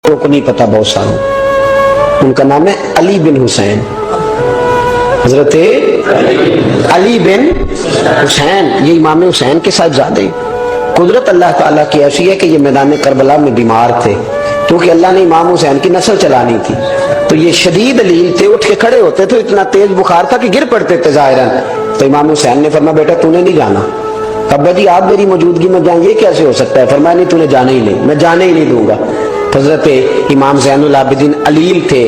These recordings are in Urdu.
کو نہیں پتا بہت ساروں، ان کا نام ہے علی بن حسین، حضرت علی بن حسین، یہ امام حسین کے ساتھ زیادہ قدرت اللہ تعالیٰ کی ایسی ہے کہ یہ میدان کربلا میں بیمار تھے، کیونکہ اللہ نے امام حسین کی نسل چلانی تھی، تو یہ شدید علیل تھے، اٹھ کے کھڑے ہوتے تھے، اتنا تیز بخار تھا کہ گر پڑتے تھے ظاہراً۔ تو امام حسین نے فرمایا بیٹا تو نے نہیں جانا۔ ابا جی آپ میری موجودگی میں جائیں، یہ کیسے ہو سکتا ہے؟ فرمایا نہیں تو نے جانا ہی نہیں، میں جانے ہی نہیں دوں گا۔ حضرت امام زین العابدین علیل تھے،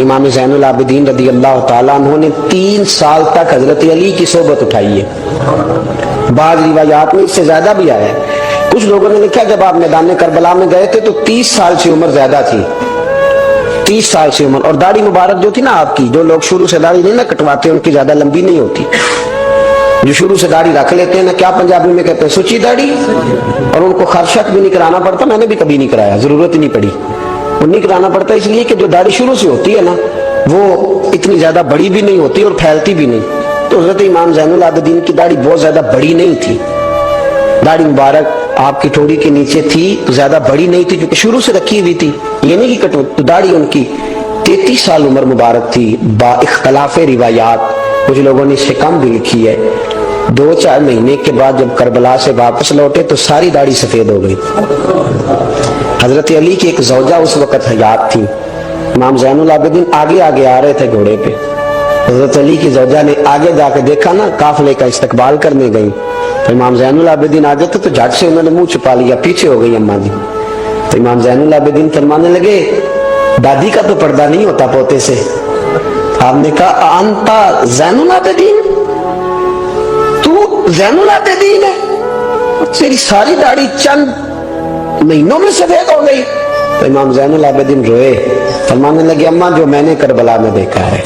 امام زین العابدین رضی اللہ تعالیٰ عنہ نے 3 سال تک حضرت علی کی صحبت اٹھائی ہے، بعض روایات میں اس سے زیادہ بھی آیا ہے۔ کچھ لوگوں نے لکھا جب آپ میدان کربلا میں گئے تھے تو 30 سال سے عمر زیادہ تھی، 30 سال سے عمر، اور داڑھی مبارک جو تھی نا آپ کی، جو لوگ شروع سے داڑھی نہیں نہ کٹواتے ان کی زیادہ لمبی نہیں ہوتی، جو شروع سے داڑھی رکھ لیتے ہیں نا، کیا پنجابی میں کہتے ہیں سچی داڑھی، اور ان کو خرشت بھی نہیں کرانا پڑتا، میں نے بھی کبھی نہیں کرایا، ضرورت ہی نہیں پڑی، وہ نہیں کرانا پڑتا اس لیے کہ جو داڑھی شروع سے ہوتی ہے نا وہ اتنی زیادہ بڑی بھی نہیں ہوتی اور پھیلتی بھی نہیں، تو حضرت امام زین العابدین کی داڑھی بہت زیادہ بڑی نہیں تھی، داڑھی مبارک آپ کی ٹھوڑی کے نیچے تھی تو زیادہ بڑی نہیں تھی کیونکہ شروع سے رکھی ہوئی تھی، یہ نہیں کہ کٹو، تو داڑھی ان کی 33 سال عمر مبارک تھی، با اختلاف روایات، کچھ لوگوں نے اس سے کم بھی لکھی ہے۔ 2-4 مہینے کے بعد جب کربلا سے واپس لوٹے تو ساری داڑھی سفید ہو گئی۔ حضرت علی کی ایک زوجہ اس وقت حیات تھی، امام زین العابدین آگے آگے آ رہے تھے گھوڑے پہ، حضرت علی کی زوجہ نے آگے جا کے دیکھا نا، قافلے کا استقبال کرنے گئی، تو امام زین العابدین آگے تھے تو جھٹ سے انہوں نے منہ چھپا لیا، پیچھے ہو گئی اماں جی، تو امام زین العابدین فرمانے لگے دادی کا تو پردہ نہیں ہوتا پوتے سے۔ آپ نے کہا انتا زین العابدین، تو زین العابدین ہے، تیری ساری داڑھی چند مہینوں میں سفید ہو گئی۔ تو امام زین العابدین روئے، فرمانے لگے اماں جو میں نے کربلا میں دیکھا ہے،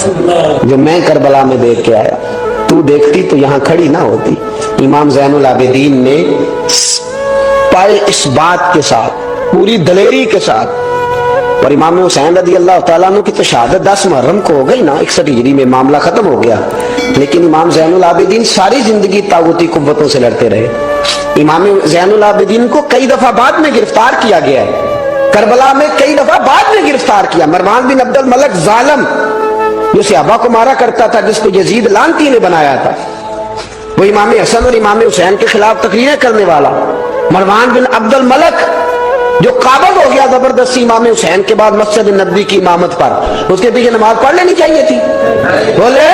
جو میں کربلا میں دیکھ کے آیا، تو دیکھتی تو یہاں کھڑی نہ ہوتی۔ امام زین العابدین نے پائے اس بات کے ساتھ، پوری دلیری کے ساتھ، اور امام حسین رضی اللہ تعالیٰ عنہ کی تو شہادت 10 محرم کو ہو گئی نا، 61 ہجری میں معاملہ ختم ہو گیا، لیکن امام زین العابدین ساری زندگی طاغوتی قوتوں سے لڑتے رہے۔ امام زین العابدین کو کئی دفعہ بعد میں گرفتار کیا گیا ہے، کربلا میں کئی دفعہ بعد میں گرفتار کیا۔ مروان بن عبد الملک ظالم جو صحابہ کو مارا کرتا تھا، جس کو یزید لعنتی نے بنایا تھا، وہ امام حسن اور امام حسین کے خلاف تقریریں کرنے والا مروان بن عبد الملک جو قابض ہو گیا زبردستی امام حسین کے بعد مسجد نبوی کی امامت پر، اس کے پیچھے نماز پڑھ لینی چاہیے تھی، بولے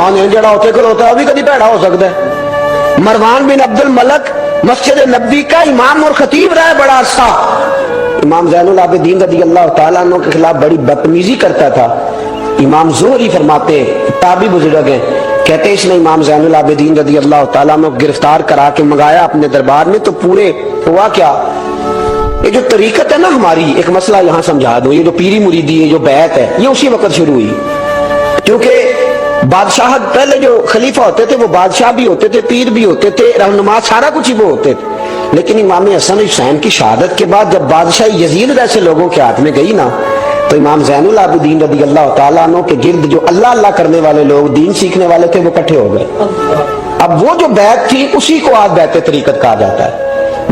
آنے جڑا ہوتے کر ہوتا ہے ابھی کبھی پیڑا ہو سکتا ہے۔ مروان بن عبد الملک مسجد نبوی کا امام اور خطیب رہا ہے بڑا عرصہ، امام زین العابدین رضی اللہ تعالیٰ عنہ کے خلاف بڑی بدتمیزی کرتا تھا۔ امام زہری فرماتے، تابعی بزرگ ہیں، کہتے اس نے امام زین العابدین رضی اللہ تعالیٰ عنہ گرفتار کرا کے منگایا اپنے دربار میں، تو پورے ہوا کیا، یہ جو طریقت ہے نا ہماری، ایک مسئلہ یہاں سمجھا دو، یہ جو پیری مریدی ہے، جو بیعت ہے، یہ اسی وقت شروع ہوئی، کیونکہ بادشاہ پہلے جو خلیفہ ہوتے تھے وہ بادشاہ بھی ہوتے تھے، پیر بھی ہوتے تھے، رہنما، سارا کچھ ہی وہ ہوتے تھے، لیکن امام حسن حسین کی شہادت کے بعد جب بادشاہ یزید جیسے لوگوں کے ہاتھ میں گئی نا، تو امام زین العابدین رضی اللہ تعالیٰ عنہ کے گرد جو اللہ اللہ کرنے والے لوگ، دین سیکھنے والے تھے، وہ اکٹھے ہو گئے۔ اب وہ جو بیعت تھی اسی کو آج بیعت طریقت کہا جاتا ہے۔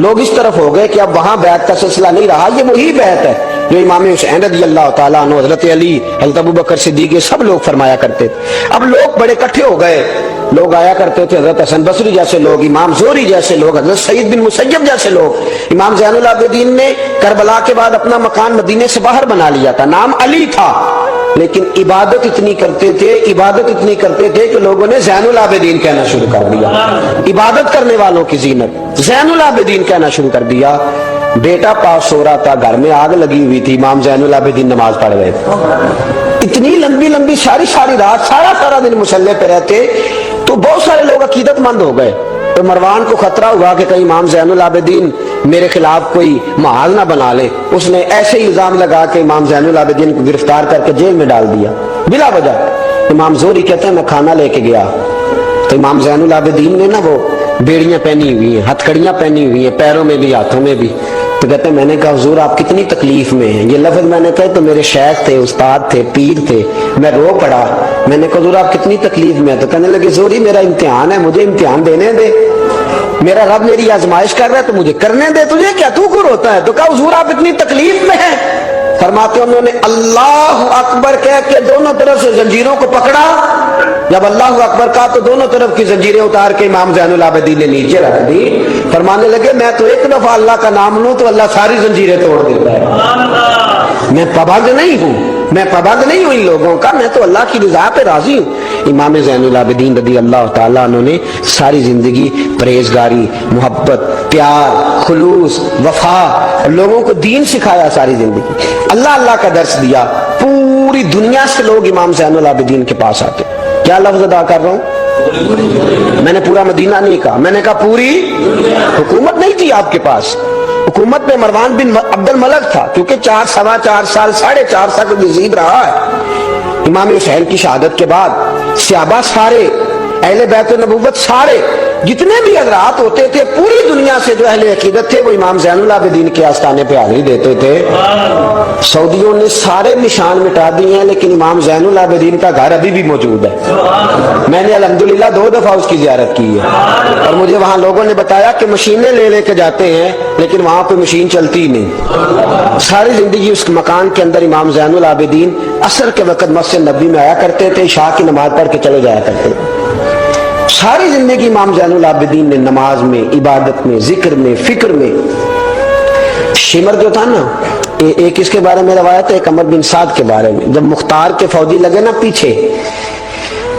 لوگ اس طرف ہو گئے کہ اب وہاں بیعت کا سلسلہ نہیں رہا، یہ وہی بیعت ہے جو امام حسین رضی اللہ تعالیٰ عنہ، حضرت علی، حضرت ابوبکر صدیق، سب لوگ فرمایا کرتے تھے۔ اب لوگ بڑے اکٹھے ہو گئے، لوگ آیا کرتے تھے، حضرت حسن بصری جیسے لوگ، امام زہری جیسے لوگ، حضرت سعید بن مسیب جیسے لوگ۔ امام زین العابدین نے کربلا کے بعد اپنا مکان مدینے سے باہر بنا لیا تھا، نام علی تھا، لیکن عبادت اتنی کرتے تھے کہ لوگوں نے زین العابدین کہنا شروع کر دیا، عبادت کرنے والوں کی زینت زین العابدین کہنا شروع کر دیا۔ بیٹا پاس سو رہا تھا، گھر میں آگ لگی ہوئی تھی، امام زین العابدین نماز پڑھ رہے تھے، اتنی لمبی ساری رات سارا دن مصلی پہ رہتے، تو بہت سارے لوگ عقیدت مند ہو گئے، تو مروان کو خطرہ ہوا کہ کہیں امام زین العابدین میرے خلاف کوئی محاذ نہ بنا لے، اس نے ایسے ہی الزام لگا کے امام زین العابدین کو گرفتار کر کے جیل میں ڈال دیا بلا وجہ۔ امام زہری کہتے ہیں میں کھانا لے کے گیا تو امام زین العابدین نے نا وہ بیڑیاں پہنی ہوئی ہیں، ہتھ کڑیاں پہنی ہوئی ہیں، پیروں میں بھی ہاتھوں میں بھی، تو کہتے ہیں میں نے کہا حضور آپ کتنی تکلیف میں ہیں، یہ لفظ میں نے کہا تو میرے شیخ تھے، استاد تھے، پیر تھے، میں رو پڑا، میں نے کہا حضور آپ کتنی تکلیف میں ہیں، تو کہنے لگے زہری میرا امتحان ہے، مجھے امتحان دینے دے، میرا رب میری آزمائش کر رہا ہے تو مجھے کرنے دے، تجھے کیا تو کو روتا ہے؟ تو کہا حضور آپ اتنی تکلیف میں ہیں، فرماتے ہیں انہوں نے اللہ اکبر کہہ کے دونوں طرف سے زنجیروں کو پکڑا. جب اللہ اکبر کہا تو دونوں طرف کی زنجیریں اتار کے امام زین العابدین نے نیچے رکھ دی. فرمانے لگے میں تو ایک دفعہ اللہ کا نام لوں تو اللہ ساری زنجیریں توڑ دیتا ہے. میں پابند نہیں ہوں ان لوگوں کا, میں تو اللہ کی رضا پہ راضی ہوں. امام زین العابدین رضی اللہ تعالیٰ عنہ نے ساری زندگی پرہیزگاری, محبت, پیار, خلوص, وفا, لوگوں کو دین سکھایا. ساری زندگی اللہ کا درس دیا. پوری دنیا سے لوگ امام زین العابدین کے پاس آتے. کیا لفظ ادا کر رہا ہوں, میں نے پورا مدینہ نہیں کہا, میں نے کہا پوری حکومت نہیں تھی آپ کے پاس. حکومت میں مروان بن عبد الملک تھا, کیونکہ 4.25 سال 4.5 سال یزید رہا ہے. امام حسین کی شہادت کے بعد صحابہ سارے, اہل بیت النبوت سارے, جتنے بھی حضرات ہوتے تھے پوری دنیا سے جو اہل عقیدت تھے وہ امام زین العابدین کے آستانے پہ حاضری دیتے تھے. سعودیوں نے سارے نشان مٹا دیے ہیں لیکن امام زین العابدین کا گھر ابھی بھی موجود ہے. میں نے الحمدللہ 2 دفعہ اس کی زیارت کی ہے, اور مجھے وہاں لوگوں نے بتایا کہ مشینیں لے کے جاتے ہیں لیکن وہاں پہ مشین چلتی ہی نہیں. ساری زندگی اس مکان کے اندر امام زین العابدین عصر کے وقت مسجد نبوی میں آیا کرتے تھے, عشاء کی نماز پڑھ کے چلے جایا کرتے تھے. ساری زندگی امام زین العابدین نے نماز میں, عبادت میں, ذکر میں, فکر میں. شمر جو تھا نا, ایک اس کے بارے میں روایت ہے, ایک عمر بن سعد کے بارے میں. جب مختار کے فوجی لگے نا پیچھے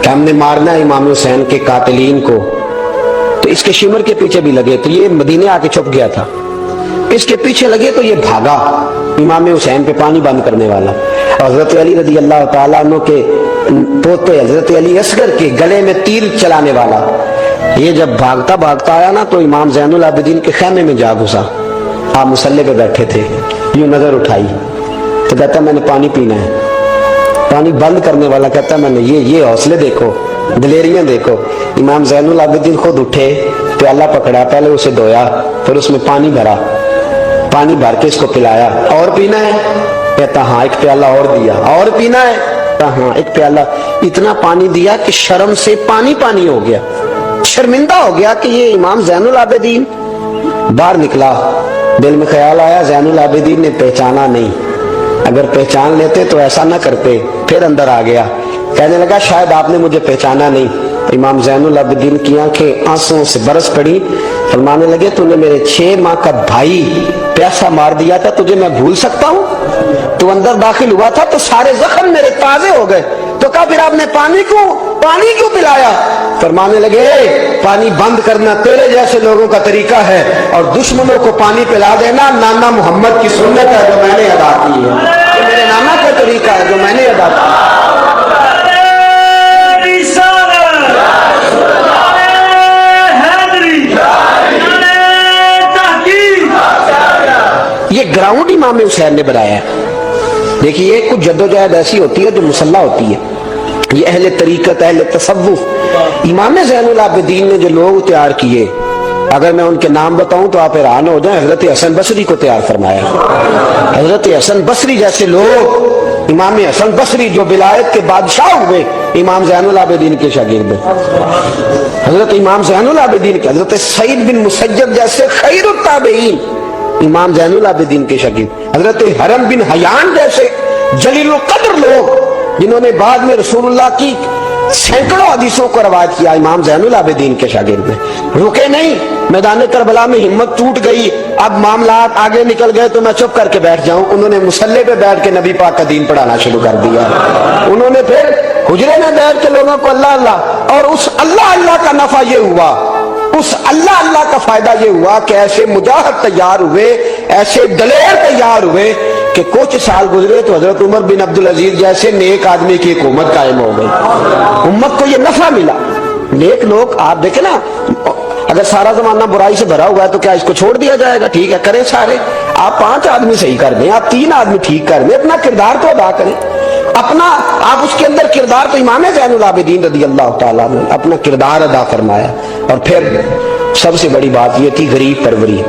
کہ ہم نے مارنا ہے امام حسین کے قاتلین کو, تو اس کے شمر کے پیچھے بھی لگے. تو یہ مدینے آ کے چھپ گیا تھا. اس کے پیچھے لگے تو یہ بھاگا, امام حسین پہ پانی بند کرنے والا. حضرت علی رضی اللہ تعالیٰ عنہ کے پوتے حضرت علی اصغر کے گلے میں تیر چلانے والا. یہ جب بھاگتا آیا نا تو امام زین العابدین کے خیمے میں جا گھسا. آپ مصلے پہ بیٹھے تھے, یوں نظر اٹھائی تو کہتا میں نے پانی پینا ہے. پانی بند کرنے والا کہتا میں نے یہ حوصلے دیکھو, دلیریاں دیکھو. امام زین العابدین خود اٹھے, پیالہ پکڑا, پہلے اسے دھویا, پھر اس میں پانی بھرا, پانی بھر کے اس کو پلایا. اور پینا ہے؟ کہتا ہاں. ایک پیالہ اور دیا. اور پینا ہے؟ ہاں. ایک پیالہ. اتنا پانی دیا کہ شرم سے پانی ہو گیا, شرمندہ ہو گیا کہ یہ امام زین العابدین. باہر نکلا, دل میں خیال آیا زین العابدین نے پہچانا نہیں, اگر پہچان لیتے تو ایسا نہ کرتے. پھر اندر آ گیا, کہنے لگا شاید آپ نے مجھے پہچانا نہیں. امام زین العابدین کی آنکھیں آنسوں سے برس پڑی. فرمانے لگے تو نے میرے 6 ماہ کا بھائی پیاسا مار دیا تھا, تجھے میں بھول سکتا ہوں؟ تو اندر داخل ہوا تھا تو سارے زخم میرے تازے ہو گئے. تو کہا پھر آپ نے پانی کیوں پلایا؟ فرمانے لگے پانی بند کرنا تیرے جیسے لوگوں کا طریقہ ہے, اور دشمنوں کو پانی پلا دینا نانا محمد کی سنت ہے جو میں نے ادا کی ہے. یہ میرے نانا کا طریقہ ہے جو میں نے ادا کیا. یہ گراؤنڈ امام حسین نے بنایا ہے. دیکھیے کچھ جدوجہد ایسی ہوتی ہے جو مسلح ہوتی ہے. یہ اہل طریقت, اہل تصوف, امام زین العابدین نے جو لوگ تیار کیے, اگر میں ان کے نام بتاؤں تو آپ حیران ہو جائیں. حضرت حسن بصری کو تیار فرمایا. حضرت حسن بصری جیسے لوگ, امام حسن بصری جو ولایت کے بادشاہ ہوئے, امام زین العابدین کے شاگرد. حضرت امام زین العابدین کے, حضرت سعید بن مسیب جیسے خیر التابعین امام زین العابدین کے شاگرد. حضرت حرم بن حیان جیسے جلیل القدر لوگ جنہوں نے بعد میں رسول اللہ کی سینکڑوں حدیثوں کو روایت کیا, امام زین العابدین کے شاگرد ہیں. رکے نہیں, میدان کربلا میں ہمت ٹوٹ گئی, اب معاملات آگے نکل گئے تو میں چپ کر کے بیٹھ جاؤں. انہوں نے مصلے پہ بیٹھ کے نبی پاک کا دین پڑھانا شروع کر دیا. انہوں نے پھر حجرے میں بیٹھ کے لوگوں کو اللہ, اور اس اللہ کا نفع یہ ہوا, اس اللہ کا فائدہ یہ ہوا کہ ایسے مجاہد تیار ہوئے, ایسے دلیر تیار ہوئے کہ کچھ سال گزرے تو حضرت عمر بن عبدالعزیز جیسے نیک آدمی کی حکومت قائم ہو گئی. امت کو یہ نفع ملا. نیک لوگ آپ دیکھیں نا, اگر سارا زمانہ برائی سے بھرا ہوا ہے تو کیا اس کو چھوڑ دیا جائے گا؟ ٹھیک ہے کریں سارے, آپ 5 آدمی صحیح کر دیں, آپ 3 آدمی ٹھیک کر دیں, اپنا کردار تو ادا کریں. اپنا آپ اس کے اندر کردار, تو امام زین العابدین رضی اللہ تعالیٰ نے اپنا کردار ادا فرمایا. اور پھر سب سے بڑی بات یہ تھی غریب پروری.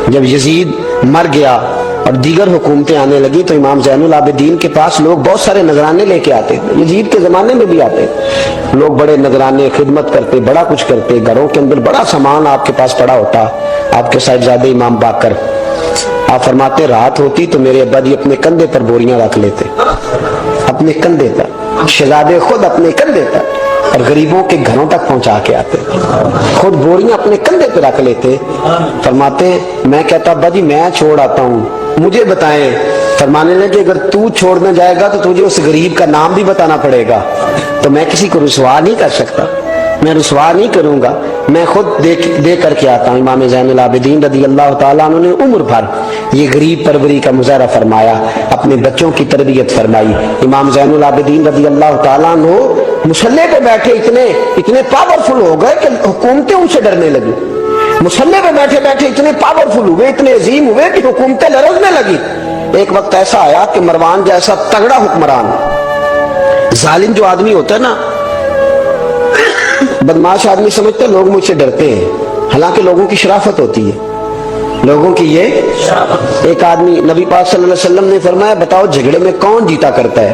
جب یزید مر گیا اور دیگر حکومتیں آنے لگی تو امام زین العابدین کے پاس لوگ بہت سارے نذرانے لے کے آتے تھے. یزید کے زمانے میں بھی آتے لوگ, بڑے نذرانے, خدمت کرتے, بڑا کچھ کرتے. گھروں کے اندر بڑا سامان آپ کے پاس پڑا ہوتا. آپ کے صاحبزادے امام باقر آپ فرماتے رات ہوتی تو میرے ابا جی اپنے کندھے پر بوریاں رکھ لیتے، اپنے کندھے پر، شہزادے خود اپنے کندھے پر، اور غریبوں کے گھروں تک پہنچا کے آتے، خود بوریاں اپنے کندھے پہ رکھ لیتے۔ فرماتے میں کہتا ابا جی میں چھوڑ آتا ہوں، مجھے بتائیں۔ فرمانے لگے اگر تو چھوڑنے جائے گا تو تجھے اس غریب کا نام بھی بتانا پڑے گا، تو میں کسی کو رسوا نہیں کر سکتا، میں رسوا نہیں کروں گا، میں خود دے کر کے آتا ہوں۔ امام زین العابدین رضی اللہ تعالیٰ عنہ نے عمر بھر یہ غریب پروری کا مظاہرہ فرمایا، اپنے بچوں کی تربیت فرمائی۔ امام زین العابدین رضی اللہ تعالیٰ عنہ مصلے پہ بیٹھے اتنے پاورفل ہو گئے کہ حکومتیں ان سے ڈرنے لگی، مصلے پہ بیٹھے بیٹھے اتنے پاورفل ہوئے، اتنے عظیم ہوئے کہ حکومتیں لرزنے لگی۔ ایک وقت ایسا آیا کہ مروان جیسا تگڑا حکمران، ظالم جو آدمی ہوتا ہے نا، بدماش آدمی سمجھتے ہیں لوگ مجھ سے ڈرتے ہیں، حالانکہ لوگوں کی شرافت ہوتی ہے، لوگوں کی یہ ایک آدمی، نبی پاک صلی اللہ علیہ وسلم نے فرمایا بتاؤ جھگڑے میں کون جیتا کرتا ہے؟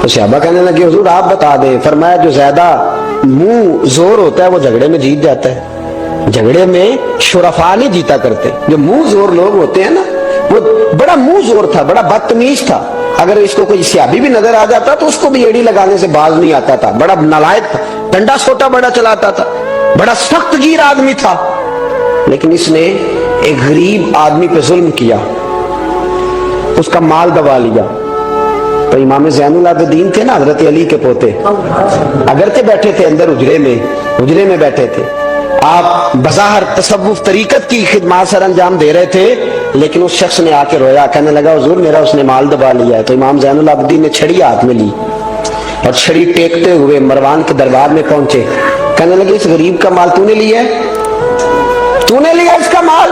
تو صحابہ کہنے لگے حضور آپ بتا دیں۔ فرمایا جو زیادہ منہ زور ہوتا ہے وہ جھگڑے میں جیت جاتا ہے، جھگڑے میں شرفا نہیں جیتا کرتے، جو منہ زور لوگ ہوتے ہیں نا، وہ بڑا منہ زور تھا، بڑا بدتمیز تھا، اگر اس کو کوئی سیابی بھی نظر آ جاتا تو اس کو بھی ایڑی لگانے سے باز نہیں آتا تھا، بڑا نالائق تھا، ڈنڈا سوٹا بڑا چلاتا تھا، بڑا سخت گیر آدمی تھا، لیکن اس نے ایک غریب آدمی پہ ظلم کیا، اس کا مال دبا لیا۔ تو امام زین العابدین تھے نا، حضرت علی کے پوتے، اگرچہ بیٹھے تھے اندر حجرے میں بیٹھے تھے، آپ بظاہر تصوف طریقت کی خدمات سر انجام دے رہے تھے، لیکن اس شخص نے آ کے رویا، کہنے لگا حضور میرا اس نے مال دبا لیا ہے۔ تو امام زین العابدین نے چھڑی ہاتھ میں لی اور چھڑی ٹیکتے ہوئے مروان کے دربار میں پہنچے، کہنے لگے اس غریب کا مال تو نے لیا ہے؟ تو نے لیا اس کا مال؟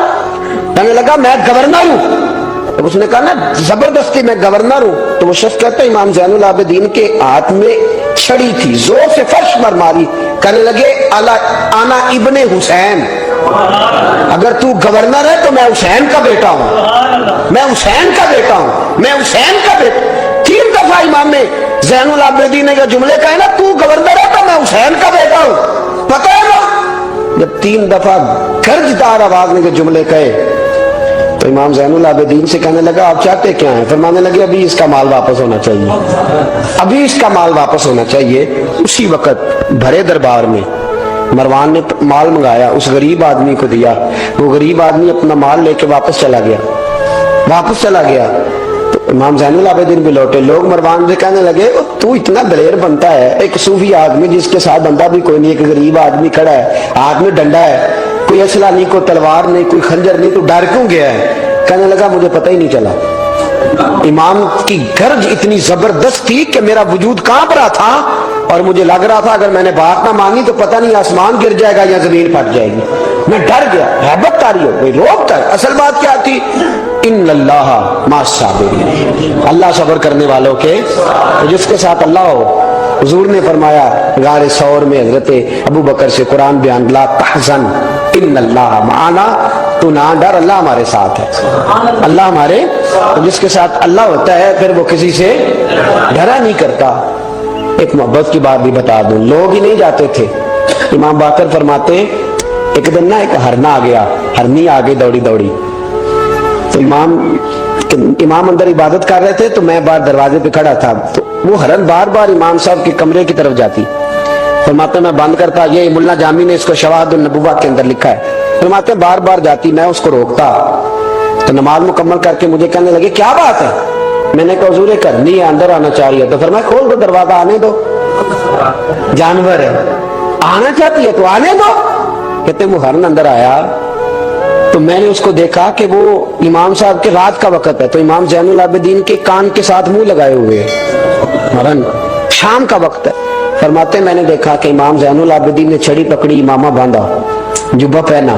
کہنے لگا میں گورنر ہوں۔ تو اس نے کہا نا زبردستی میں گورنر ہوں۔ تو وہ شخص کہتا ہے امام زین العابدین کے ہاتھ میں چھڑی تھی، زور سے فرش پر ماری، کہنے لگے آنا ابن حسین، اگر تو گورنر ہے تو میں حسین کا بیٹا ہوں، میں حسین کا بیٹا ہوں، میں حسین کا بیٹا۔ 3 دفعہ امام زین العابدین نے جو جملے کہے نا تو گورنر ہے تو میں حسین کا بیٹا ہوں، پتہ ہے نا؟ جب 3 دفعہ گرجدار آواز میں جو جملے کہے تو امام زین العابدین سے کہنے لگا آپ چاہتے کیا ہیں؟ فرمانے لگے ابھی اس کا مال واپس ہونا چاہیے، ابھی اس کا مال واپس ہونا چاہیے۔ اسی وقت بھرے دربار میں مروان نے مال منگایا، اس غریب آدمی کو دیا، وہ غریب آدمی اپنا مال لے کے واپس چلا گیا۔ تو امام زین العابدین بھی لوٹے، لوگ مروان سے کہنے لگے تو اتنا دلیر بنتا ہے، ایک صوفی آدمی جس کے ساتھ بندہ بھی کوئی نہیں، ایک غریب آدمی کھڑا ہے، ہاتھ میں ڈنڈا ہے، کوئی اسلحہ نہیں، کوئی تلوار نہیں، کوئی خنجر نہیں، تو ڈر کیوں گیا ہے؟ کہنے لگا مجھے پتہ ہی نہیں چلا۔ امام کی گرج اتنی زبردست تھی کہ میرا وجود کانپ رہا تھا اور مجھے لگ رہا تھا اگر میں نے بات نہ مانی تو پتہ نہیں آسمان گر جائے گا یا زمین پھٹ جائے گی، میں ڈر گیا، ہیبت تاری ہو گئی، روب تر۔ اصل بات کیا تھی؟ ان اللہ مع الصابرین، اللہ صبر کرنے والوں کے، جس کے ساتھ اللہ ہو۔ حضور نے فرمایا غار ثور میں حضرت ابو بکر سے قرآن بیان، لا تحزن ان اللہ معنا، تو نہ ڈر، اللہ ہمارے ساتھ ہے، اللہ ہمارے، جس کے ساتھ اللہ ہوتا ہے پھر وہ کسی سے ڈرا نہیں کرتا۔ ایک محبت کی بات بھی بتا دوں، لوگ ہی نہیں جاتے تھے، امام باقر فرماتے ایک دن نا ایک ہرنا آ گیا، ہرنی آ گئی دوڑی دوڑی، تو امام اندر عبادت کر رہے تھے تو میں باہر دروازے پہ کھڑا تھا، تو وہ ہرن بار بار امام صاحب کے کمرے کی طرف جاتی، فرماتے میں بند کرتا، یہ ملا جامی نے اس کو شواہد النبوہ کے اندر لکھا ہے، فرماتے بار بار جاتی، میں اس کو روکتا، تو نماز مکمل کر کے مجھے کہنے لگے کیا بات ہے؟ میں نے کہا حضور کرنی ہے، اندر آنا چاہیے، تو فرمایا کھول دو دروازہ، آنے دو، جانور ہے، آنا چاہتی ہے تو آنے دو۔ کہتے وہ ہرن اندر آیا تو میں نے اس کو دیکھا کہ وہ امام صاحب کے رات کا وقت ہے، تو امام زین العابدین کے کان کے ساتھ منہ لگائے ہوئے، ہرن شام کا وقت ہے۔ فرماتے میں نے دیکھا کہ امام زین العابدین نے چھڑی پکڑی، امامہ باندھا، جبہ پہنا،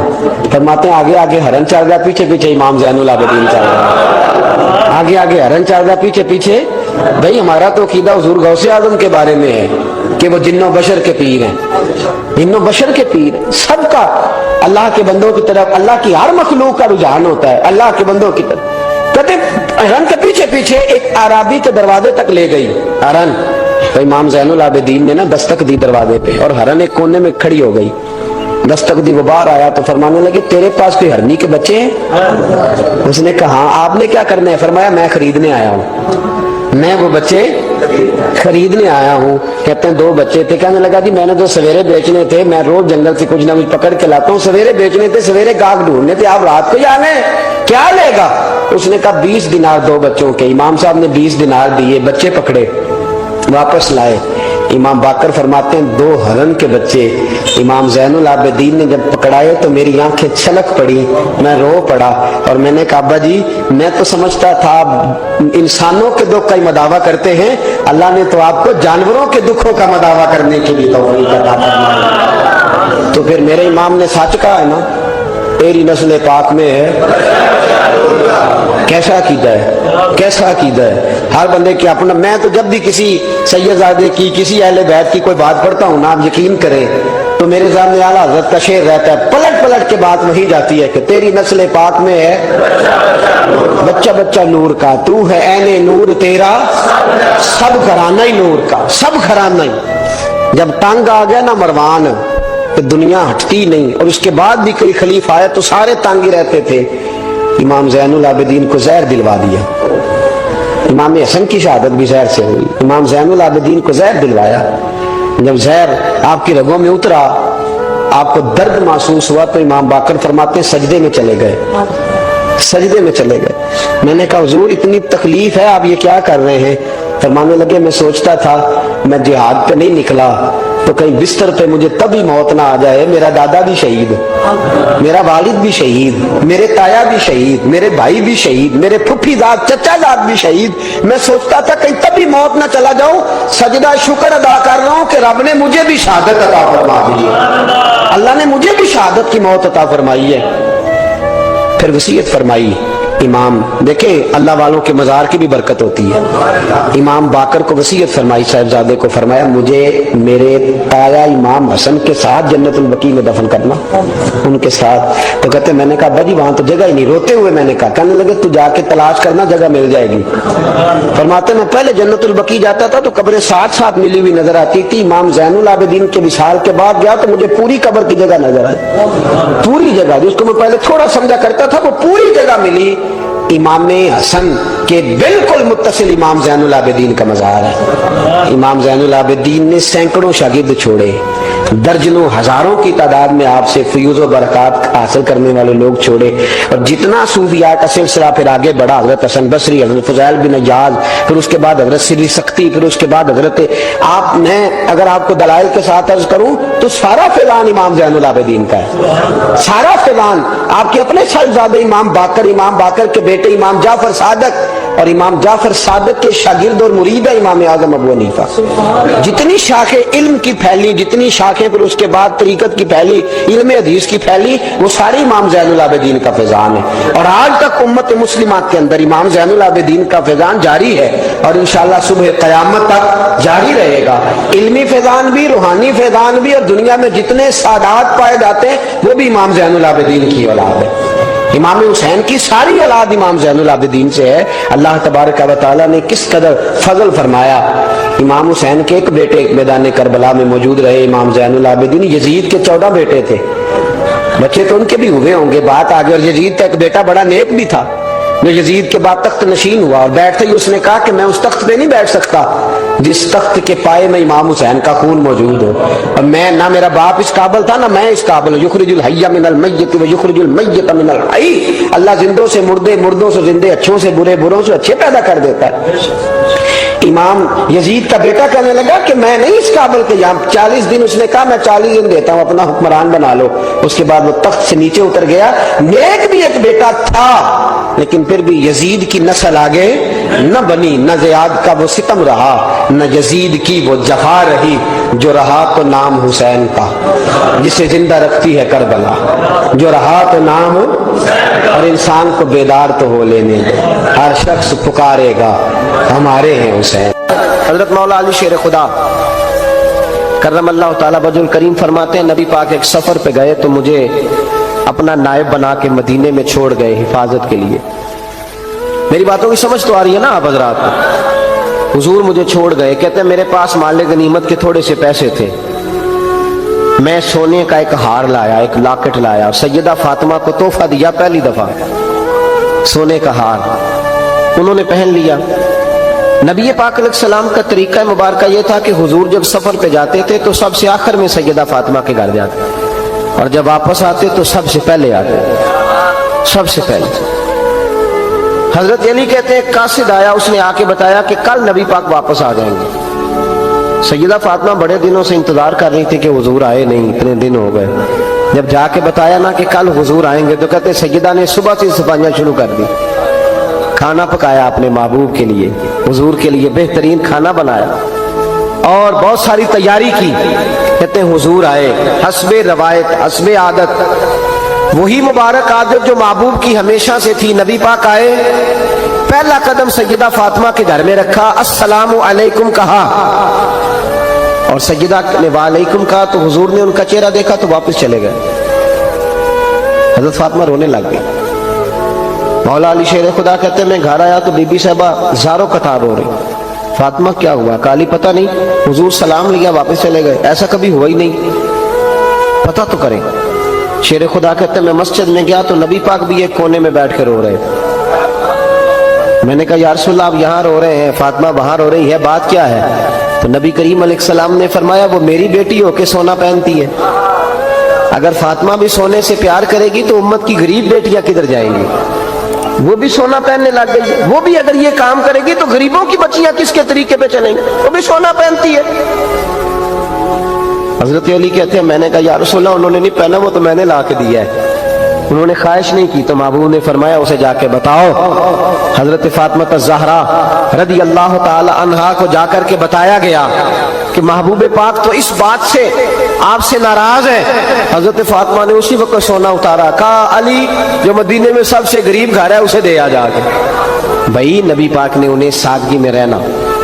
فرماتے ہیں آگے آگے ہرن چل گیا، پیچھے پیچھے امام زین العابدین چل گیا، آگے آگے ہرن چل گیا، پیچھے پیچھے۔ بھائی ہمارا تو عقیدہ حضور غوث اعظم کے بارے میں ہے کہ وہ جنوں بشر کے پیر ہیں، جنوں بشر کے پیر، سب کا اللہ کے بندوں کی طرف، اللہ کی ہر مخلوق کا رجحان ہوتا ہے اللہ کے بندوں کی طرف۔ کہتے ہرن کے پیچھے پیچھے ایک عرابی کے دروازے تک لے گئی ہرن، تو امام زین العابدین نے نا دستک دی دروازے پہ، اور ہرن ایک کونے میں کھڑی ہو گئی، دستک دی، وہ باہر آیا تو فرمانے لگے تیرے پاس کوئی ہرنی کے بچے ہیں؟ اس نے کہا ہاں، آپ نے کیا کرنا ہے؟ فرمایا میں خریدنے آیا ہوں، میں وہ بچے خریدنے آیا ہوں۔ کہتے ہیں 2 بچے تھے، کہنے لگا جی میں نے تو سویرے بیچنے تھے، میں روز جنگل سے کچھ نہ کچھ پکڑ کے لاتا ہوں، سویرے بیچنے تھے، سویرے گاہک ڈھونڈنے تھے، آپ رات کو ہی آنے کیا لے گا؟ اس نے کہا 20 دینار 2 بچوں کے۔ امام صاحب نے 20 دینار دیے، بچے پکڑے، واپس لائے۔ امام باقر فرماتے ہیں 2 ہرن کے بچے امام زین العابدین نے جب پکڑائے تو میری آنکھیں چھلک پڑی، میں رو پڑا، اور میں نے کہا ابا جی میں تو سمجھتا تھا انسانوں کے دکھ کا ہی مداوع کرتے ہیں، اللہ نے تو آپ کو جانوروں کے دکھوں کا مداوع کرنے کے لیے توفیق عطا فرمائی۔ تو پھر میرے امام نے سچ کہا ہے نا، تیری نسل پاک میں ہے۔ کیسا عقیدہ ہے، کیسا عقیدہ ہے ہر بندے کے اپنا۔ میں تو جب بھی کسی سیدزادے کی، کسی اہل بیت کی کوئی بات پڑھتا ہوں نا، آپ یقین کریں تو میرے سامنے اعلیٰ حضرت کا شعر رہتا ہے، پلٹ پلٹ کے بات وہی جاتی ہے کہ تیری نسل پاک میں ہے بچہ بچہ نور کا، تو ہے عین نور تیرا سب گھرانہ ہی نور کا، سب گھرانہ ہی۔ جب تنگ آ گیا نا مروان کہ دنیا ہٹتی نہیں، اور اس کے بعد بھی کوئی خلیفہ آیا تو سارے تنگ ہی رہتے تھے، امام زین العابدین کو زہر دلوا دیا۔ امام حسن کی شہادت بھی زہر سے ہوئی، امام زین العابدین کو زہر دلوایا۔ جب زہر آپ کی رگوں میں اترا، آپ کو درد محسوس ہوا، تو امام باقر فرماتے ہیں سجدے میں چلے گئے، سجدے میں چلے گئے۔ میں نے کہا حضور اتنی تکلیف ہے، آپ یہ کیا کر رہے ہیں؟ فرمانے لگے میں سوچتا تھا میں جہاد پہ نہیں نکلا تو کہیں بستر پہ مجھے تبھی موت نہ آ جائے، میرا دادا بھی شہید، میرا والد بھی شہید، میرے تایا بھی شہید، میرے بھائی بھی شہید، میرے پھپھی زاد چچا زاد بھی شہید، میں سوچتا تھا کہیں تبھی موت نہ چلا جاؤں۔ سجدہ شکر ادا کر رہا ہوں کہ رب نے مجھے بھی شہادت عطا فرما دی ہے، اللہ نے مجھے بھی شہادت کی موت عطا فرمائی ہے۔ پھر وصیت فرمائی امام، دیکھیں اللہ والوں کے مزار کی بھی برکت ہوتی ہے۔ امام باقر کو وصیت فرمائی، صاحبزادے کو فرمایا مجھے میرے تایا امام حسن کے ساتھ جنت البقیع میں دفن کرنا، ان کے ساتھ۔ تو کہتے میں نے کہا ابا جی وہاں تو جگہ ہی نہیں، روتے ہوئے میں نے کہا، کہنے لگے تو جا کے تلاش کرنا، جگہ مل جائے گی۔ فرماتے میں پہلے جنت البقیع جاتا تھا تو قبریں ساتھ ساتھ ملی ہوئی نظر آتی تھی، امام زین العابدین کے وصال کے بعد گیا تو مجھے پوری قبر کی جگہ نظر آئی، پوری جگہ جس کو میں پہلے تھوڑا سمجھا کرتا تھا وہ پوری جگہ ملی۔ امام حسن کے بالکل متصل امام زین العابدین کا مزار ہے۔ امام زین العابدین نے سینکڑوں شاگرد چھوڑے، درجنوں ہزاروں کی تعداد میں آپ سے فیوز و برکات حاصل کرنے والے لوگ چھوڑے، اور جتنا صوفیاء کا سلسلہ پھر آگے بڑھا، حضرت حسن بصری، حضرت فضیل بن عیاض، پھر اس کے بعد حضرت سری سختی، پھر اس کے بعد حضرت آپ، میں اگر آپ کو دلائل کے ساتھ عرض کروں تو سارا فیضان امام زین العابدین کا ہے، سارا فیضان آپ کے اپنے صاحبزادے امام باقر کے بیٹے امام جعفر صادق، اور امام جعفر صادق کے شاگرد اور مرید ہے امام اعظم ابو حنیفہ۔ جتنی شاخیں علم کی پھیلی، جتنی شاخیں پھر اس کے بعد طریقت کی پھیلی، علم حدیث کی پھیلی، وہ ساری امام زین العابدین کا فیضان ہے، اور آج تک امت مسلمہ کے اندر امام زین العابدین کا فیضان جاری ہے، اور انشاءاللہ صبح قیامت تک جاری رہے گا۔ علمی فیضان بھی، روحانی فیضان بھی، اور دنیا میں جتنے سعادات پائے جاتے ہیں وہ بھی امام زین العابدین کی اولاد ہے۔ امام حسین کی ساری اولاد امام زین العابدین سے ہے۔ اللہ تبارک و تعالیٰ نے کس قدر فضل فرمایا۔ امام حسین کے ایک بیٹے میدان کربلا میں موجود رہے، امام زین العابدین۔ یزید کے 14 بیٹے تھے، بچے تو ان کے بھی ہوئے ہوں گے، بات آگے۔ اور یزید کا ایک بیٹا بڑا نیک بھی تھا جو یزید کے بعد تخت نشین ہوا، اور بیٹھتے ہی اس نے کہا کہ میں اس تخت پہ نہیں بیٹھ سکتا جس تخت کے پائے میں امام حسین کا خون موجود ہو، اور میں نہ میرا باپ اس قابل تھا نہ میں اس قابل ہوں۔ یخرج الحی من المیت و یخرج المیت من الحی، اللہ زندوں سے مردے، مردوں سے زندے، اچھوں سے برے، بروں سے اچھے پیدا کر دیتا ہے۔ امام یزید کا بیٹا کہنے لگا کہ میں نہیں اس قابل کے، یہاں 40 دن اس نے کہا میں 40 دن دیتا ہوں، اپنا حکمران بنا لو۔ اس کے بعد وہ تخت سے نیچے اتر گیا۔ نیک بھی ایک بیٹا تھا لیکن پھر بھی یزید کی نسل آگے نہ بنی، نہ زیاد کا وہ ستم رہا، نہ یزید کی وہ جفا رہی، جو رہا تو نام حسین کا، جسے زندہ رکھتی ہے کربلا، جو رہا تو نام، اور انسان کو بیدار تو ہو لینے دے، ہر شخص پکارے گا ہمارے ہیں حسین۔ حضرت مولا علی شیر خدا کرم اللہ تعالیٰ وجہ الکریم فرماتے ہیں نبی پاک ایک سفر پہ گئے تو مجھے اپنا نائب بنا کے مدینے میں چھوڑ گئے حفاظت کے لیے۔ میری باتوں کی سمجھ تو آ رہی ہے نا آپ حضرات؟ حضور مجھے چھوڑ گئے، کہتے ہیں میرے پاس مال غنیمت کے تھوڑے سے پیسے تھے، میں سونے کا ایک ہار لایا, ایک لاکٹ لایا, سیدہ فاطمہ کو تحفہ دیا پہلی دفعہ, سونے کا ہار, انہوں نے پہن لیا. نبی پاک علیہ السلام کا طریقہ مبارکہ یہ تھا کہ حضور جب سفر پہ جاتے تھے تو سب سے آخر میں سیدہ فاطمہ کے گھر جاتے, اور جب واپس آتے تو سب سے پہلے آتے, سب سے پہلے. حضرت علی کہتے ہیں ایک قاصد آیا, اس نے آ کے بتایا کہ کل نبی پاک واپس آ جائیں گے. سیدہ فاطمہ بڑے دنوں سے انتظار کر رہی تھی کہ حضور آئے نہیں, اتنے دن ہو گئے. جب جا کے بتایا نا کہ کل حضور آئیں گے تو کہتے سیدہ نے صبح سے صفائیاں شروع کر دی, کھانا پکایا اپنے محبوب کے لیے, حضور کے لیے بہترین کھانا بنایا اور بہت ساری تیاری کی. کہتے ہیں حضور آئے, حسب روایت حسب عادت, وہی مبارک عادت جو محبوب کی ہمیشہ سے تھی. نبی پاک آئے, پہلا قدم سیدہ فاطمہ کے گھر میں رکھا, السلام علیکم کہا, اور سیدہ نے وعلیکم کہا تو حضور نے ان کا چہرہ دیکھا تو واپس چلے گئے. حضرت فاطمہ رونے لگ گئی. مولا علی شیر خدا کہتے ہیں میں گھر آیا تو بی بی صاحبہ زاروں قطار رو رہی. فاطمہ کیا ہوا؟ کالی پتہ نہیں, حضور سلام لیا واپس چلے گئے, ایسا کبھی ہوا ہی نہیں, پتہ تو کریں. شیر خدا کہتے ہیں میں مسجد میں گیا تو نبی پاک بھی ایک کونے میں بیٹھ کے رو رہے. میں نے کہا یا رسول اللہ آپ یہاں رو رہے ہیں, فاطمہ وہاں رو رہی ہے, بات کیا ہے؟ تو نبی کریم علیہ السلام نے فرمایا وہ میری بیٹی ہو کے سونا پہنتی ہے, اگر فاطمہ بھی سونے سے پیار کرے گی تو امت کی غریب بیٹیاں کدھر جائیں گی؟ وہ بھی سونا پہننے لگ گئی, وہ بھی اگر یہ کام کرے گی تو غریبوں کی بچیاں کس کے طریقے پہ چلیں گی؟ وہ بھی سونا پہنتی ہے. حضرت علی کہتے ہیں میں نے کہا یا رسول اللہ انہوں نے نہیں پہنا, وہ تو میں نے لا کے دیا ہے, انہوں نے خواہش نہیں کی. تو محبوب نے فرمایا اسے جا کے بتاؤ. حضرت فاطمہ الزہرا رضی اللہ تعالی عنہا کو جا کر کے بتایا گیا کہ محبوب پاک تو اس بات سے آپ سے ناراض ہے. حضرت فاطمہ نے اسی وقت سونا اتارا, کہا علی جو مدینے میں سب سے غریب گھر ہے اسے دے آ جا کے. بھائی نبی پاک نے انہیں سادگی میں رہنا,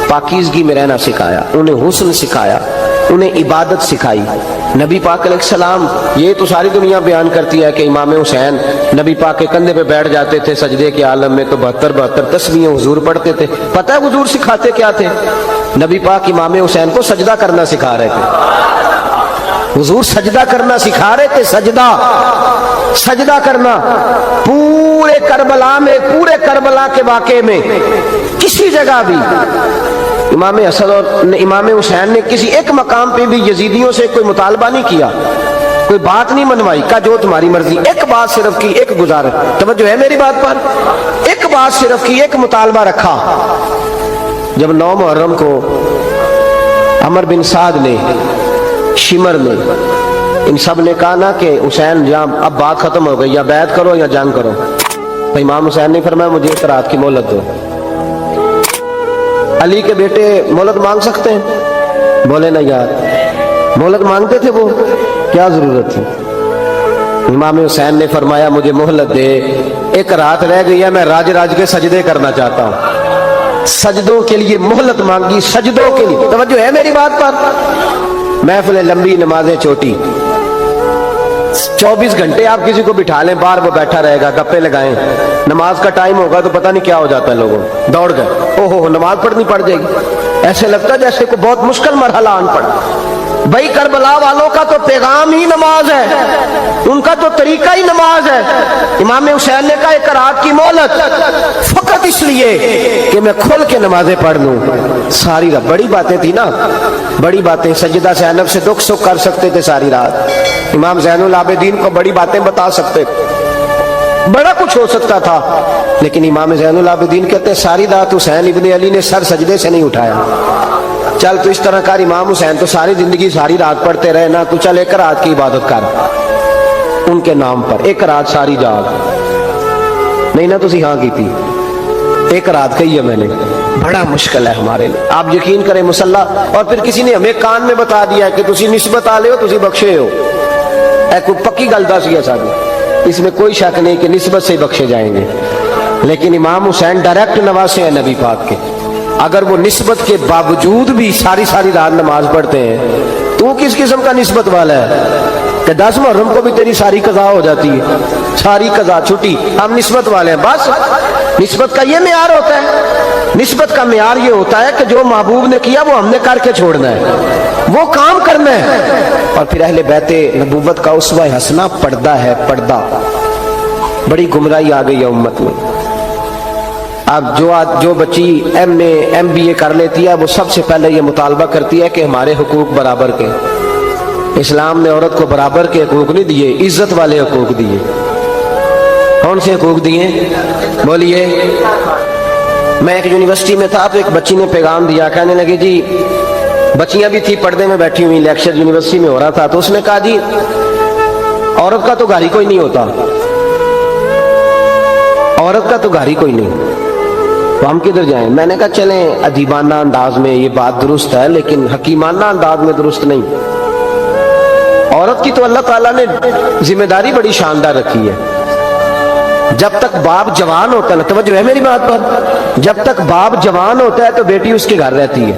پاکیزگی میں رہنا سکھایا, انہیں حسن سکھایا, انہیں عبادت سکھائی. نبی پاک علیہ السلام, یہ تو ساری دنیا بیان کرتی ہے کہ امام حسین نبی پاک کے کندھے پہ بیٹھ جاتے تھے سجدے کے عالم میں تو 72 تسبیحیں حضور پڑھتے تھے. پتہ ہے حضور سکھاتے کیا تھے؟ نبی پاک امام حسین کو سجدہ کرنا سکھا رہے تھے. حضور سجدہ کرنا سکھا رہے تھے, سجدہ کرنا. پورے کربلا میں, پورے کربلا کے واقعے میں کسی جگہ بھی امام حسن اور امام حسین نے کسی ایک مقام پہ بھی یزیدیوں سے کوئی مطالبہ نہیں کیا, کوئی بات نہیں منوائی, کہا جو تمہاری مرضی. ایک بات صرف کی, ایک گزارش, توجہ ہے میری بات پر, ایک بات صرف کی, ایک مطالبہ رکھا. جب 9 محرم کو عمر بن سعد نے, شمر نے, ان سب نے کہا نا کہ حسین جہاں اب بات ختم ہو گئی, یا بیعت کرو یا جنگ کرو, تو امام حسین نے فرمایا مجھے ایک رات کی مہلت دو. علی کے بیٹے مہلت مانگ سکتے ہیں؟ بولے نا یار, مہلت مانگتے تھے وہ, کیا ضرورت تھی؟ امام حسین نے فرمایا مجھے مہلت دے, ایک رات رہ گئی ہے, میں راج راج کے سجدے کرنا چاہتا ہوں. سجدوں کے لیے مہلت مانگی, سجدوں کے لیے. توجہ ہے میری بات پر؟ محفل لمبی, نمازیں چھوٹی, 24 گھنٹے آپ کسی کو بٹھا لیں باہر, وہ بیٹھا رہے گا, گپے لگائیں, نماز کا ٹائم ہوگا تو پتہ نہیں کیا ہو جاتا ہے, لوگوں دوڑ گئے, اوہو نماز پڑھنی پڑ جائے گی, ایسے لگتا ہے جیسے کوئی بہت مشکل مرحلہ آن پڑا. بھائی کربلا والوں کا تو پیغام ہی نماز ہے, ان کا تو طریقہ ہی نماز ہے. امام حسین نے کہا ایک رات کی مہلت, فقط اس لیے کہ میں کھل کے نمازیں پڑھ لوں. ساری رات بڑی باتیں تھی نا, بڑی باتیں. سیدہ زینب سے دکھ سکھ کر سکتے تھے ساری رات, امام زین العابدین کو بڑی باتیں بتا سکتے, بڑا کچھ ہو سکتا تھا, لیکن امام زین العابدین کہتے ہیں ساری رات حسین ابن علی نے سر سجدے سے نہیں اٹھایا. چل تو اس طرح کر, امام حسین تو ساری زندگی ساری رات پڑھتے رہے نا, تو چل ایک رات کی عبادت کر ان کے نام پر, ایک رات ساری جاگ. نہیں نا تسی ہاں کی تھی, ایک رات کہی ہے میں نے, بڑا مشکل ہے ہمارے لیے. آپ یقین کریں مسلح, اور پھر کسی نے ہمیں کان میں بتا دیا کہ تسی نسبت آ لے ہو, تسی بخشے ہو. اے کوئی پکی گل دس گیا ساری, اس میں کوئی شک نہیں کہ نسبت سے بخشے جائیں گے. لیکن امام حسین ڈائریکٹ نواسے ہیں نبی پاک کے, اگر وہ نسبت کے باوجود بھی ساری رات نماز پڑھتے ہیں, تو کس قسم کا نسبت والا ہے کہ 10 محرم کو بھی تیری ساری قضا ہو جاتی ہے, ساری قضا چھٹی, ہم نسبت والے ہیں. بس نسبت کا یہ معیار ہوتا ہے, نسبت کا معیار یہ ہوتا ہے کہ جو محبوب نے کیا وہ ہم نے کر کے چھوڑنا ہے. وہ کام کرنا ہے. اور پھر اہل بیت نبوت کا اسوہ حسنہ پردہ ہے. پردہ بڑی گمراہی آ گئی ہے امت میں. اب جو بچی ایم اے ایم بی اے کر لیتی ہے وہ سب سے پہلے یہ مطالبہ کرتی ہے کہ ہمارے حقوق برابر کے. اسلام نے عورت کو برابر کے حقوق نہیں دیے, عزت والے حقوق دیے. کون سے حقوق دیے بولیے؟ میں ایک یونیورسٹی میں تھا تو ایک بچی نے پیغام دیا, کہنے لگی جی, بچیاں بھی تھی پردے میں بیٹھی ہوئی, لیکچر یونیورسٹی میں ہو رہا تھا, تو اس نے کہا جی عورت کا تو گھر ہی کوئی نہیں ہوتا, عورت کا تو گھر ہی کوئی نہیں, تو ہم کدھر جائیں؟ میں نے کہا چلیں ادیبانہ انداز میں یہ بات درست ہے لیکن حکیمانہ انداز میں درست نہیں. عورت کی تو اللہ تعالیٰ نے ذمہ داری بڑی شاندار رکھی ہے. جب تک باپ جوان ہوتا ہے نا, توجہ ہے میری بات پر, جب تک باپ جوان ہوتا ہے تو بیٹی اس کے گھر رہتی ہے,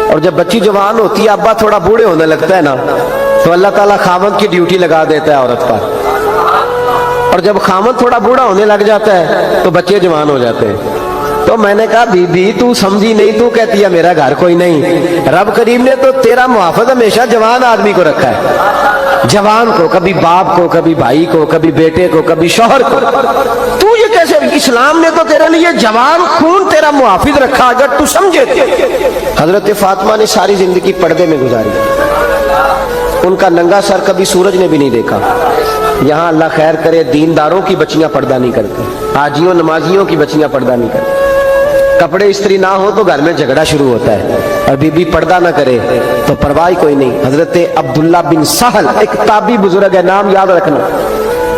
اور جب بچی جوان ہوتی ہے, ابا تھوڑا بوڑھے ہونے لگتا ہے نا, تو اللہ تعالیٰ خاوند کی ڈیوٹی لگا دیتا ہے عورت پر, اور جب خاوند تھوڑا بوڑھا ہونے لگ جاتا ہے تو بچے جوان ہو جاتے ہیں. تو میں نے کہا بی بی تو سمجھی نہیں, تو کہتی ہے میرا گھر کوئی نہیں. رب کریم نے تو تیرا محافظ ہمیشہ جوان آدمی کو رکھا ہے, جوان کو, کبھی باپ کو, کبھی بھائی کو, کبھی بیٹے کو, کبھی شوہر کو. تو یہ کیسے؟ اسلام نے تو تیرے لیے جوان خون تیرا محافظ رکھا, اگر تو سمجھے. حضرت فاطمہ نے ساری زندگی پردے میں گزاری, ان کا ننگا سر کبھی سورج نے بھی نہیں دیکھا. یہاں اللہ خیر کرے دینداروں کی بچیاں پردہ نہیں کرتے, حاجیوں نمازیوں کی بچیاں پردہ نہیں کرتے. کپڑے استری نہ ہو تو گھر میں جھگڑا شروع ہوتا ہے, اور بی بی پردہ نہ کرے تو پرواہ کوئی نہیں. حضرت عبداللہ بن سہل ایک تابعی بزرگ ہے, نام یاد رکھنا.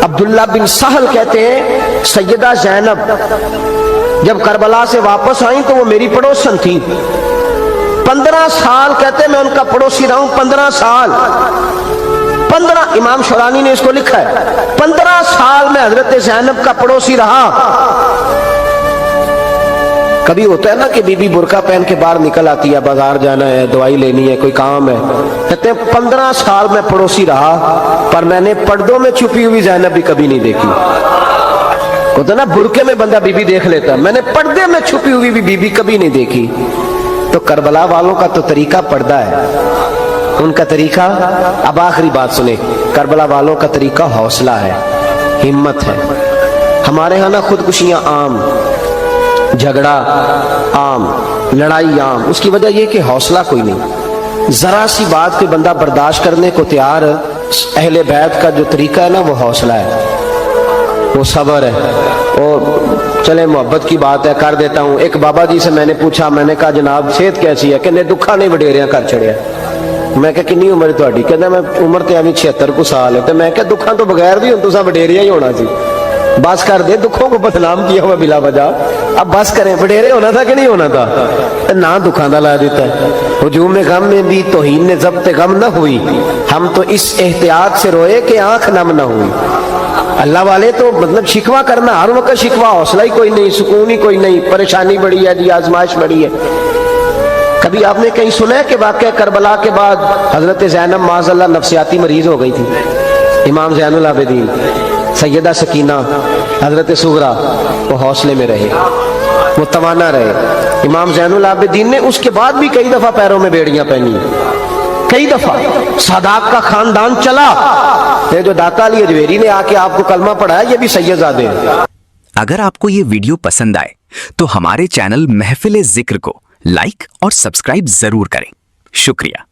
عبداللہ بن سہل کہتے ہیں سیدہ زینب جب کربلا سے واپس آئیں تو وہ میری پڑوسن تھی. 15 سال کہتے میں ان کا پڑوسی رہا ہوں, 15 سال. 15, امام شورانی نے اس کو لکھا ہے, 15 سال میں حضرت زینب کا پڑوسی رہا. کبھی ہوتا ہے نا کہ بی بی برقع پہن کے باہر نکل آتی ہے, بازار جانا ہے, دوائی لینی ہے, کوئی کام ہے, کہتے ہیں 15 سال میں پڑوسی رہا, پر میں نے پردوں میں چھپی ہوئی زینب بھی کبھی نہیں دیکھی. ہوتا ہے نا برقعے میں بندہ بی بی دیکھ لیتا, میں نے پردے میں چھپی ہوئی بھی بی بی کبھی نہیں دیکھی. تو کربلا والوں کا تو طریقہ پردہ ہے, ان کا طریقہ. اب آخری بات سنیں, کربلا والوں کا طریقہ حوصلہ ہے, ہمت ہے. ہمارے ہاں نا خودکشیاں عام, جھگڑا عام, لڑائی عام. اس کی وجہ یہ کہ حوصلہ کوئی نہیں. ذرا سی بات کوئی بندہ برداشت کرنے کو تیار. اہل بیت کا جو طریقہ ہے نا وہ حوصلہ ہے, وہ صبر ہے. اور چلے محبت کی بات ہے کر دیتا ہوں. ایک بابا جی سے میں نے پوچھا, میں نے کہا جناب صحت کیسی ہے؟ کہ دکھا نہیں وڈیریاں کر چھڑیا. میں کہا کنی عمر تہاڈی؟ کہندا میں عمر تے ابھی 76 کو سال ہے. تے میں کہا دکھاں تو بغیر بھی ہن تساں وڈیریاں ہی ہونا سی, بس کر دے, دکھوں کو بدنام کیا ہوا بلا وجہ. اب بس کریں, وڈیرے ہونا تھا کہ نہیں ہونا تھا؟ نہ دکھاں دا لا دیتا ہے. ہجوم غم میں بھی توہین نے ضبط غم نہ ہوئی, ہم تو اس احتیاط سے روئے کہ آنکھ نم نہ ہوئی. اللہ والے تو مطلب شکوہ کرنا ہر وقت شکوہ, حوصلہ ہی کوئی نہیں, سکون ہی کوئی نہیں, پریشانی بڑی ہے جی, آزمائش بڑی ہے. کبھی آپ نے کہیں سنا ہے کہ واقعہ کربلا کے بعد حضرت زینب معاذ اللہ نفسیاتی مریض ہو گئی تھی؟ امام زین العابدین, سیدہ سکینہ, حضرت صغرا, وہ حوصلے میں رہے, وہ توانا رہے. امام زین العابدین نے اس کے بعد بھی کئی دفعہ پیروں میں بیڑیاں پہنی, کئی دفعہ. سادات کا خاندان چلا, یہ جو داتا علی اجویری نے آ کے آپ کو کلمہ پڑھایا یہ بھی سید زادے ہیں. اگر آپ کو یہ ویڈیو پسند آئے تو ہمارے چینل محفل ذکر کو لائک اور سبسکرائب ضرور کریں. شکریہ.